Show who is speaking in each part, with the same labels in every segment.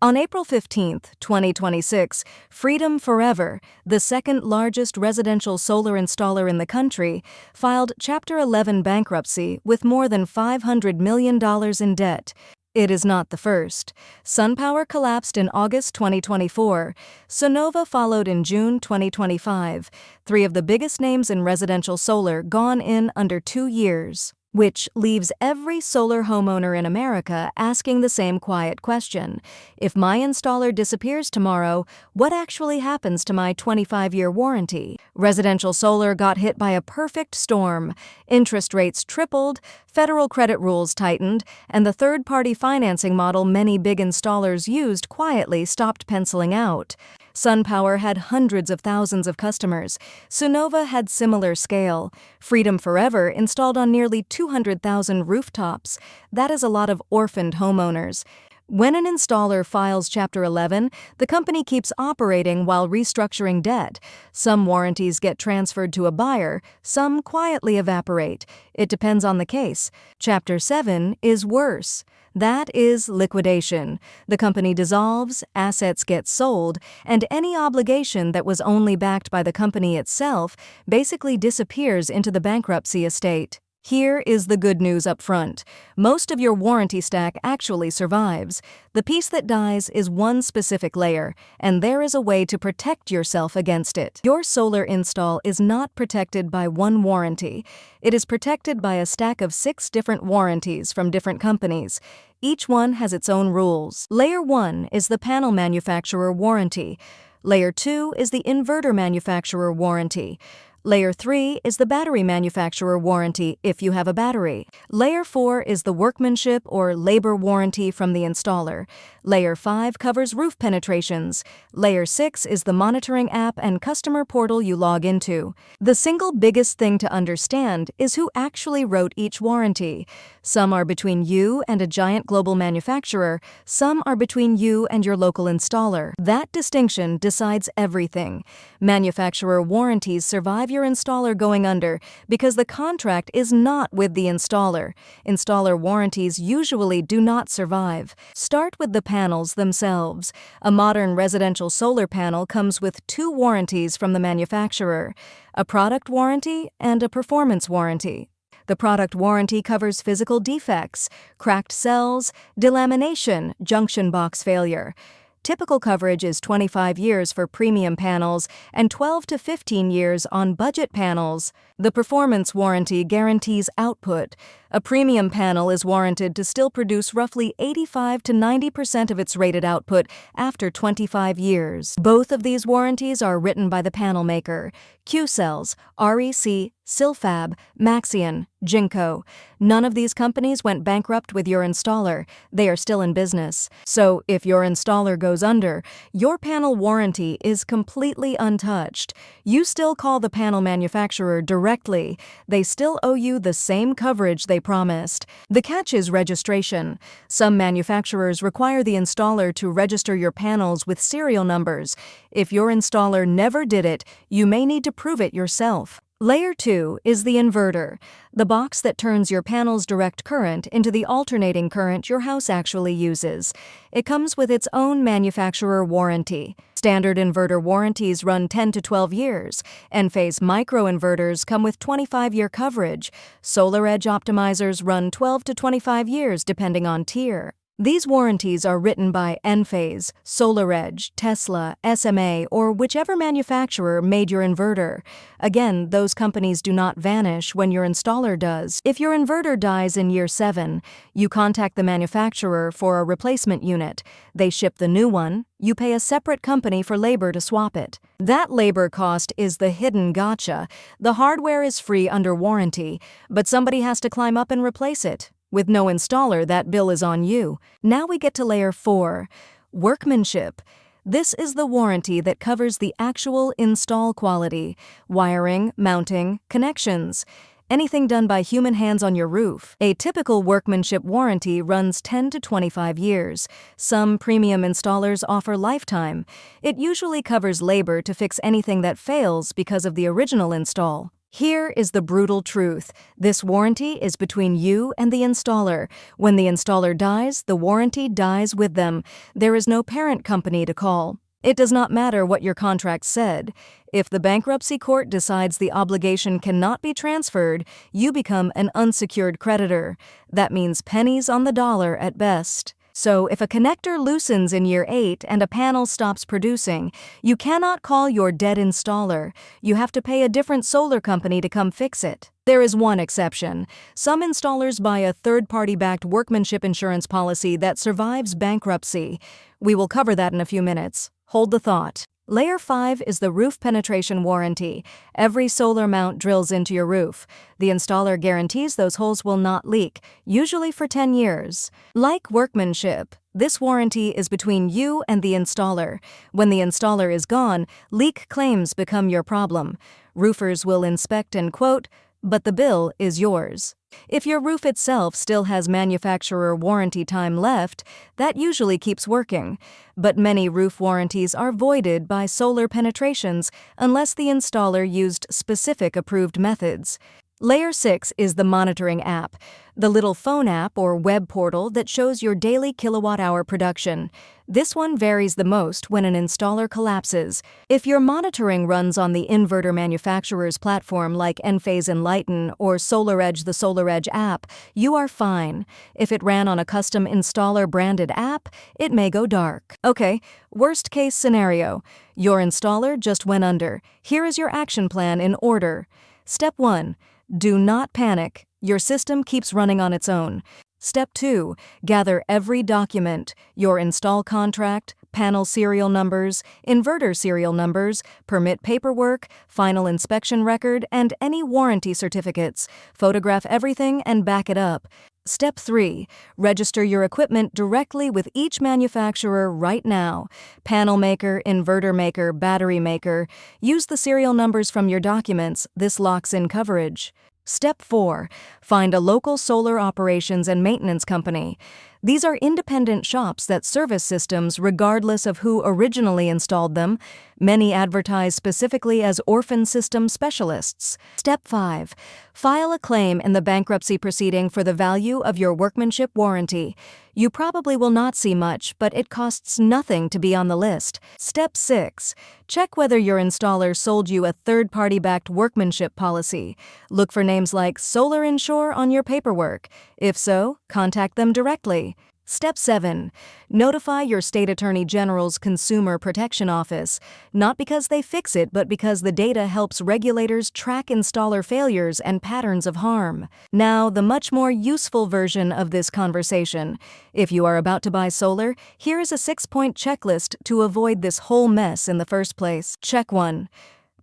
Speaker 1: On April 15, 2026, Freedom Forever, the second largest residential solar installer in the country, filed Chapter 11 bankruptcy with more than $500 million in debt. It is not the first. SunPower collapsed in August 2024. Sunnova followed in June 2025. Three of the biggest names in residential solar gone in under 2 years. Which leaves every solar homeowner in America asking the same quiet question. If my installer disappears tomorrow, what actually happens to my 25-year warranty? Residential solar got hit by a perfect storm. Interest rates tripled, federal credit rules tightened, and the third-party financing model many big installers used quietly stopped penciling out. SunPower had hundreds of thousands of customers. Sunnova had similar scale. Freedom Forever installed on nearly 200,000 rooftops. That is a lot of orphaned homeowners. When an installer files Chapter 11, the company keeps operating while restructuring debt. Some warranties get transferred to a buyer, some quietly evaporate. It depends on the case. Chapter 7 is worse. That is liquidation. The company dissolves, assets get sold, and any obligation that was only backed by the company itself basically disappears into the bankruptcy estate. Here is the good news up front. Most of your warranty stack actually survives. The piece that dies is one specific layer, and there is a way to protect yourself against it. Your solar install is not protected by one warranty. It is protected by a stack of 6 different warranties from different companies. Each one has its own rules. Layer 1 is the panel manufacturer warranty. Layer 2 is the inverter manufacturer warranty. Layer 3 is the battery manufacturer warranty if you have a battery. Layer 4 is the workmanship or labor warranty from the installer. Layer 5 covers roof penetrations. Layer 6 is the monitoring app and customer portal you log into. The single biggest thing to understand is who actually wrote each warranty. Some are between you and a giant global manufacturer, some are between you and your local installer. That distinction decides everything. Manufacturer warranties survive your installer going under because the contract is not with the installer. Installer warranties usually do not survive. Start with the panels themselves. A modern residential solar panel comes with 2 warranties from the manufacturer, a product warranty and a performance warranty. The product warranty covers physical defects, cracked cells, delamination, junction box failure. Typical coverage is 25 years for premium panels and 12 to 15 years on budget panels. The performance warranty guarantees output. A premium panel is warranted to still produce roughly 85 to 90% of its rated output after 25 years. Both of these warranties are written by the panel maker. Q-Cells, REC, Silfab, Maxion, Jinko. None of these companies went bankrupt with your installer. They are still in business. So if your installer goes under, your panel warranty is completely untouched. You still call the panel manufacturer directly. They still owe you the same coverage they promised. The catch is registration. Some manufacturers require the installer to register your panels with serial numbers. If your installer never did it, you may need to prove it yourself. Layer 2 is the inverter, the box that turns your panel's direct current into the alternating current your house actually uses. It comes with its own manufacturer warranty. Standard inverter warranties run 10 to 12 years. N-phase microinverters come with 25-year coverage. SolarEdge optimizers run 12 to 25 years depending on tier. These warranties are written by Enphase, SolarEdge, Tesla, SMA, or whichever manufacturer made your inverter. Again, those companies do not vanish when your installer does. If your inverter dies in year 7, you contact the manufacturer for a replacement unit. They ship the new one. You pay a separate company for labor to swap it. That labor cost is the hidden gotcha. The hardware is free under warranty, but somebody has to climb up and replace it. With no installer, that bill is on you. Now we get to Layer 4, workmanship. This is the warranty that covers the actual install quality, wiring, mounting, connections. Anything done by human hands on your roof. A typical workmanship warranty runs 10 to 25 years. Some premium installers offer lifetime. It usually covers labor to fix anything that fails because of the original install. Here is the brutal truth. This warranty is between you and the installer. When the installer dies, the warranty dies with them. There is no parent company to call. It does not matter what your contract said. If the bankruptcy court decides the obligation cannot be transferred, you become an unsecured creditor. That means pennies on the dollar at best. So if a connector loosens in year 8 and a panel stops producing, you cannot call your dead installer. You have to pay a different solar company to come fix it. There is one exception. Some installers buy a third-party backed workmanship insurance policy that survives bankruptcy. We will cover that in a few minutes. Hold the thought. Layer 5 is the roof penetration warranty. Every solar mount drills into your roof. The installer guarantees those holes will not leak, usually for 10 years. Like workmanship, this warranty is between you and the installer. When the installer is gone, leak claims become your problem. Roofers will inspect and quote, "But the bill is yours." If your roof itself still has manufacturer warranty time left, that usually keeps working. But many roof warranties are voided by solar penetrations unless the installer used specific approved methods. Layer 6 is the monitoring app, the little phone app or web portal that shows your daily kilowatt-hour production. This one varies the most when an installer collapses. If your monitoring runs on the inverter manufacturer's platform like Enphase Enlighten or SolarEdge, the SolarEdge app, you are fine. If it ran on a custom installer-branded app, it may go dark. Okay, worst-case scenario. Your installer just went under. Here is your action plan in order. Step 1. Do not panic. Your system keeps running on its own. Step 2. Gather every document, your install contract, panel serial numbers, inverter serial numbers, permit paperwork, final inspection record, and any warranty certificates. Photograph everything and back it up. Step 3. Register your equipment directly with each manufacturer right now. Panel maker, inverter maker, battery maker. Use the serial numbers from your documents. This locks in coverage. Step 4. Find a local solar operations and maintenance company. These are independent shops that service systems regardless of who originally installed them. Many advertise specifically as orphan system specialists. Step 5. File a claim in the bankruptcy proceeding for the value of your workmanship warranty. You probably will not see much, but it costs nothing to be on the list. Step 6. Check whether your installer sold you a third-party backed workmanship policy. Look for names like Solar Insure on your paperwork. If so, contact them directly. Step 7. Notify your state attorney general's Consumer Protection Office, not because they fix it, but because the data helps regulators track installer failures and patterns of harm. Now, the much more useful version of this conversation. If you are about to buy solar, here is a 6-point checklist to avoid this whole mess in the first place. Check 1.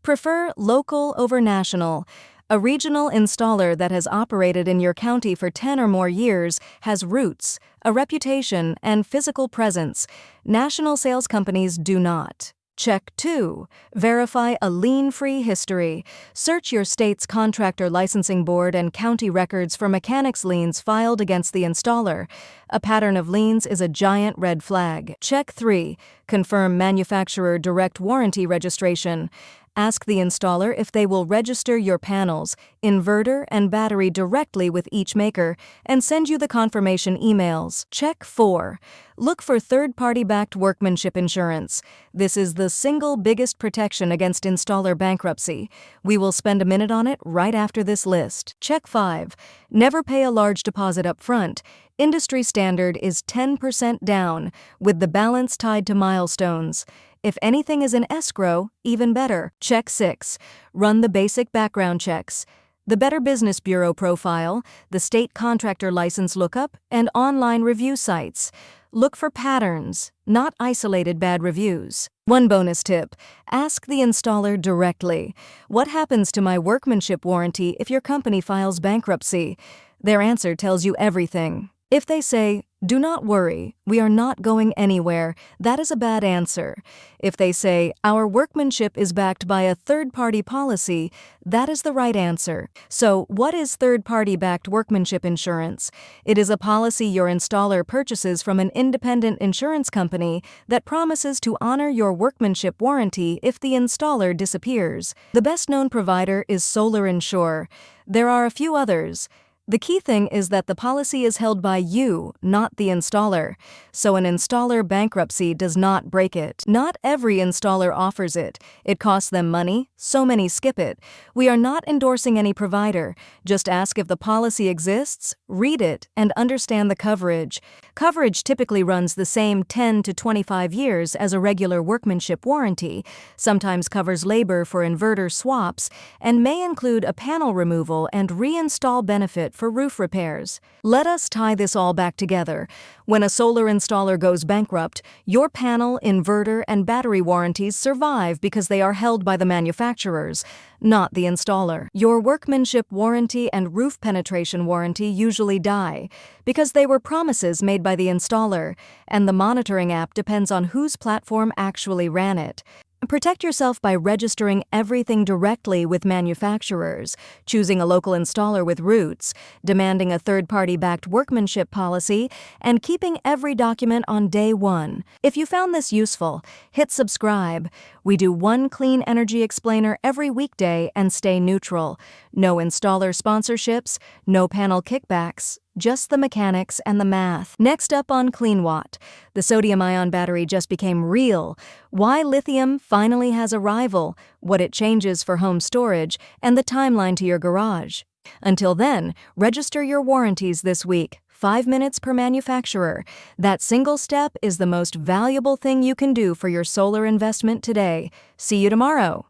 Speaker 1: Prefer local over national. A regional installer that has operated in your county for 10 or more years has roots, a reputation, and physical presence. National sales companies do not. Check 2. Verify a lien-free history. Search your state's contractor licensing board and county records for mechanics liens filed against the installer. A pattern of liens is a giant red flag. Check 3. Confirm manufacturer direct warranty registration. Ask the installer if they will register your panels, inverter, and battery directly with each maker and send you the confirmation emails. Check 4. Look for third-party backed workmanship insurance. This is the single biggest protection against installer bankruptcy. We will spend a minute on it right after this list. Check 5. Never pay a large deposit up front. Industry standard is 10% down, with the balance tied to milestones. If anything is in escrow, even better. Check 6. Run the basic background checks. The Better Business Bureau profile, the state contractor license lookup, and online review sites. Look for patterns, not isolated bad reviews. One bonus tip: ask the installer directly. What happens to my workmanship warranty if your company files bankruptcy? Their answer tells you everything. If they say, "Do not worry, we are not going anywhere," that is a bad answer. If they say, "Our workmanship is backed by a third-party policy," that is the right answer. So, what is third-party backed workmanship insurance? It is a policy your installer purchases from an independent insurance company that promises to honor your workmanship warranty if the installer disappears. The best-known provider is Solar Insure. There are a few others. The key thing is that the policy is held by you, not the installer, so an installer bankruptcy does not break it. Not every installer offers it. It costs them money, so many skip it. We are not endorsing any provider. Just ask if the policy exists, read it, and understand the coverage. Coverage typically runs the same 10 to 25 years as a regular workmanship warranty, sometimes covers labor for inverter swaps, and may include a panel removal and reinstall benefit for roof repairs. Let us tie this all back together. When a solar installer goes bankrupt, your panel, inverter, and battery warranties survive because they are held by the manufacturers, not the installer. Your workmanship warranty and roof penetration warranty usually die because they were promises made by the installer, and the monitoring app depends on whose platform actually ran it. Protect yourself by registering everything directly with manufacturers, choosing a local installer with roots, demanding a third-party backed workmanship policy, and keeping every document on day one. If you found this useful, hit subscribe. We do one clean energy explainer every weekday and stay neutral. No installer sponsorships, no panel kickbacks. Just the mechanics and the math. Next up on CleanWatt, the sodium-ion battery just became real. Why lithium finally has a rival, what it changes for home storage, and the timeline to your garage. Until then, register your warranties this week, 5 minutes per manufacturer. That single step is the most valuable thing you can do for your solar investment today. See you tomorrow.